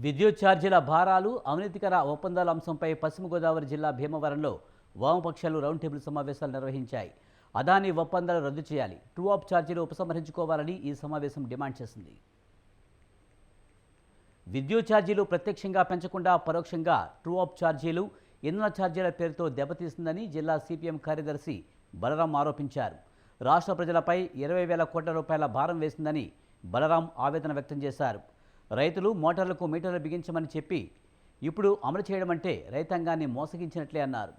విద్యుత్ ఛార్జీల భారాలు అవినీతికర ఒప్పందాల అంశంపై పశ్చిమ గోదావరి జిల్లా భీమవరంలో వామపక్షాలు రౌండ్ టేబుల్ సమావేశాలు నిర్వహించాయి. అదానీ ఒప్పందాలు రద్దు చేయాలి, ట్రూ అప్ ఛార్జీలు ఉపసంహరించుకోవాలని ఈ సమావేశం డిమాండ్ చేసింది. విద్యుత్ ఛార్జీలు ప్రత్యక్షంగా పెంచకుండా పరోక్షంగా ట్రూ అప్ ఛార్జీలు, ఇంధన ఛార్జీల పేరుతో దెబ్బతీస్తుందని జిల్లా సిపిఎం కార్యదర్శి బలరాం ఆరోపించారు. రాష్ట్ర ప్రజలపై 20,000 కోట్ల రూపాయల భారం వేసిందని బలరాం ఆవేదన వ్యక్తం చేశారు. రైతులు మోటార్లకు మీటర్లు బిగించమని చెప్పి ఇప్పుడు అమలు చేయడం అంటే రైతాంగాన్ని మోసగించినట్లే అన్నారు.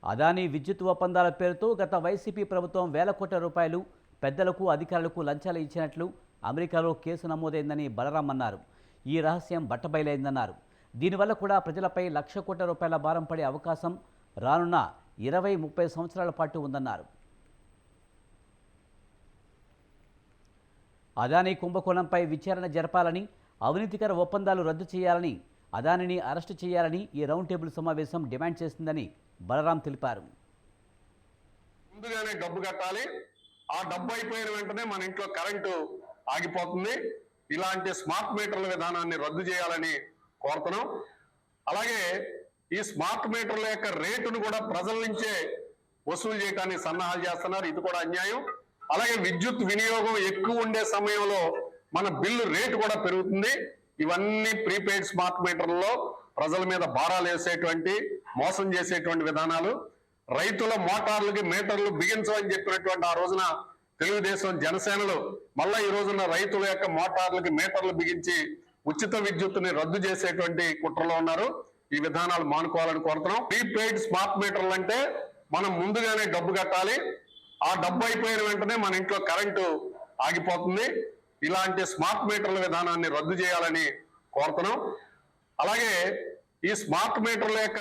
అదానీ విద్యుత్ ఒప్పందాల పేరుతో గత వైసీపీ ప్రభుత్వం 1,000 కోట్ల రూపాయలు పెద్దలకు అధికారులకు లంచాలు ఇచ్చినట్లు అమెరికాలో కేసు నమోదైందని బలరాం అన్నారు. ఈ రహస్యం బట్టబయలైందన్నారు. దీనివల్ల కూడా ప్రజలపై 1,00,000 కోట్ల రూపాయల భారం పడే అవకాశం రానున్న 20-30 సంవత్సరాల పాటు ఉందన్నారు. అదానీ కుంభకోణంపై విచారణ జరపాలని, అవినీతికర ఒప్పందాలు రద్దు చేయాలని, అదానీని అరెస్టు చేయాలని ఈ రౌండ్ టేబుల్ సమావేశం డిమాండ్ చేస్తుందని బలరాం తెలిపారు. ముందుగానే డబ్బు కట్టాలి, ఆ డబ్బు అయిపోయిన వెంటనే మన ఇంట్లో కరెంటు ఆగిపోతుంది. ఇలాంటి స్మార్ట్ మీటర్ల విధానాన్ని రద్దు చేయాలని కోరుతున్నాం. అలాగే ఈ స్మార్ట్ మీటర్ల యొక్క రేటును కూడా ప్రజల నుంచే వసూలు చేయడానికి సన్నాహాలు చేస్తున్నారు. ఇది కూడా అన్యాయం. అలాగే విద్యుత్ వినియోగం ఎక్కువ ఉండే సమయంలో మన బిల్లు రేటు కూడా పెరుగుతుంది. ఇవన్నీ ప్రీపెయిడ్ స్మార్ట్ మీటర్లలో ప్రజల మీద భారాలు వేసేటువంటి, మోసం చేసేటువంటి విధానాలు. రైతుల మోటార్లకి మీటర్లు బిగించమని చెప్పినటువంటి ఆ రోజున తెలుగుదేశం జనసేనలు మళ్ళా ఈ రోజున రైతుల యొక్క మోటార్లకి మీటర్లు బిగించి ఉచిత విద్యుత్తుని రద్దు చేసేటువంటి కుట్రలో ఉన్నారు. ఈ విధానాలు మానుకోవాలని కోరుతున్నాం. ప్రీపెయిడ్ స్మార్ట్ మీటర్లు అంటే మనం ముందుగానే డబ్బు కట్టాలి, ఆ డబ్బు అయిపోయిన వెంటనే మన ఇంట్లో కరెంటు ఆగిపోతుంది. ఇలాంటి స్మార్ట్ మీటర్ల విధానాన్ని రద్దు చేయాలని కోరుతున్నాం. అలాగే ఈ స్మార్ట్ మీటర్ల యొక్క